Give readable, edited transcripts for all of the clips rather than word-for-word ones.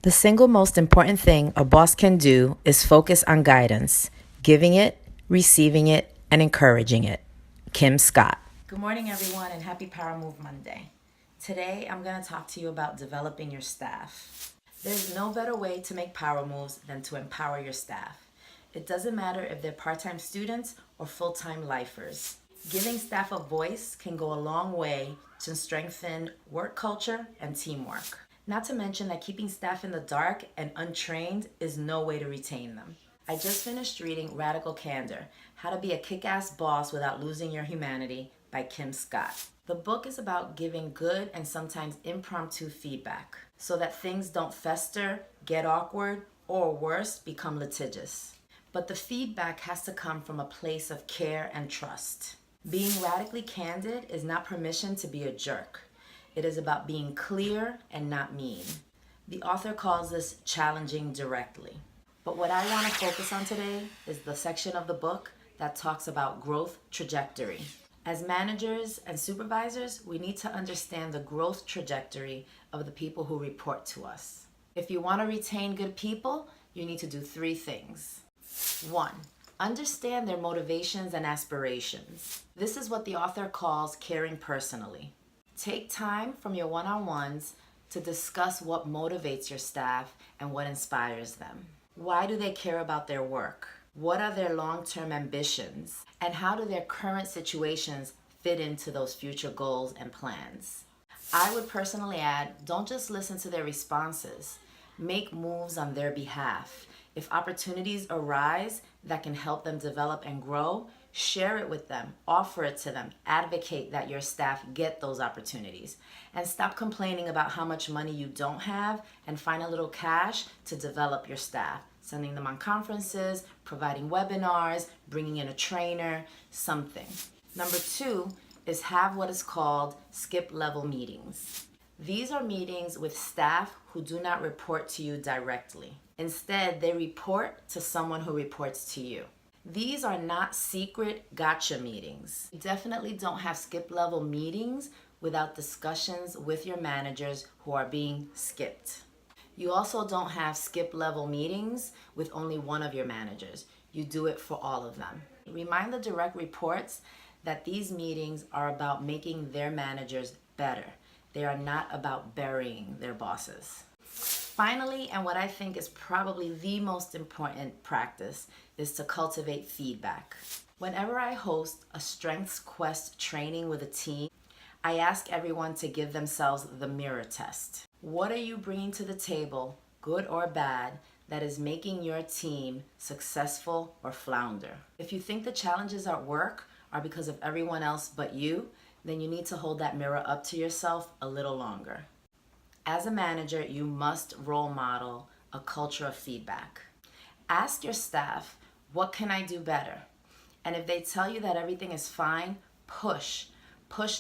The single most important thing a boss can do is focus on guidance, giving it, receiving it, and encouraging it. Kim Scott. Good morning, everyone, and happy Power Move Monday. Today, I'm going to talk to you about developing your staff. There's no better way to make power moves than to empower your staff. It doesn't matter if they're part-time students or full-time lifers. Giving staff a voice can go a long way to strengthen work culture and teamwork. Not to mention that keeping staff in the dark and untrained is no way to retain them. I just finished reading Radical Candor, How to Be a Kick-Ass Boss Without Losing Your Humanity by Kim Scott. The book is about giving good and sometimes impromptu feedback so that things don't fester, get awkward, or worse, become litigious. But the feedback has to come from a place of care and trust. Being radically candid is not permission to be a jerk. It is about being clear and not mean. The author calls this challenging directly. But what I want to focus on today is the section of the book that talks about growth trajectory. As managers and supervisors, we need to understand the growth trajectory of the people who report to us. If you want to retain good people, you need to do 3 things. 1. Understand their motivations and aspirations. This is what the author calls caring personally. Take time from your one-on-ones to discuss what motivates your staff and what inspires them. Why do they care about their work? What are their long-term ambitions? And how do their current situations fit into those future goals and plans? I would personally add, don't just listen to their responses. Make moves on their behalf. If opportunities arise that can help them develop and grow, share it with them, offer it to them, advocate that your staff get those opportunities. And stop complaining about how much money you don't have and find a little cash to develop your staff. Sending them on conferences, providing webinars, bringing in a trainer, something. Number 2 is have what is called skip level meetings. These are meetings with staff who do not report to you directly. Instead, they report to someone who reports to you. These are not secret gotcha meetings. You definitely don't have skip level meetings without discussions with your managers who are being skipped. You also don't have skip level meetings with only one of your managers. You do it for all of them. Remind the direct reports that these meetings are about making their managers better. They are not about burying their bosses. Finally, and what I think is probably the most important practice, is to cultivate feedback. Whenever I host a Strengths Quest training with a team, I ask everyone to give themselves the mirror test. What are you bringing to the table, good or bad, that is making your team successful or flounder? If you think the challenges at work are because of everyone else but you, then you need to hold that mirror up to yourself a little longer. As a manager, you must role model a culture of feedback. Ask your staff, what can I do better? And if they tell you that everything is fine, push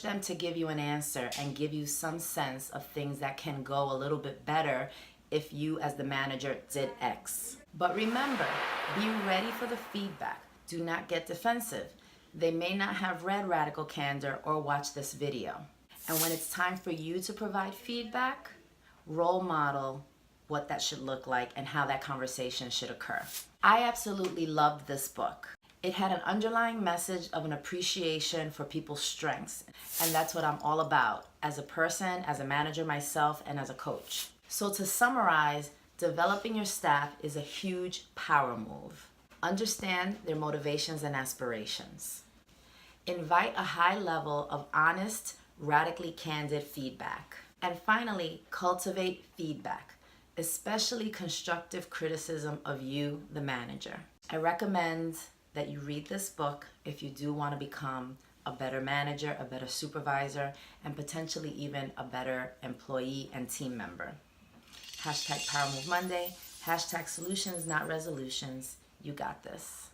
them to give you an answer and give you some sense of things that can go a little bit better if you as the manager did X. But remember, be ready for the feedback. Do not get defensive. They may not have read Radical Candor or watched this video. And when it's time for you to provide feedback, role model what that should look like and how that conversation should occur. I absolutely loved this book. It had an underlying message of an appreciation for people's strengths, and that's what I'm all about as a person, as a manager myself, and as a coach. So to summarize, developing your staff is a huge power move. Understand their motivations and aspirations. Invite a high level of honest, radically candid feedback. And finally, cultivate feedback, especially constructive criticism of you, the manager. I recommend that you read this book if you do want to become a better manager, a better supervisor, and potentially even a better employee and team member. #PowerMoveMonday, #solutions, not resolutions. You got this.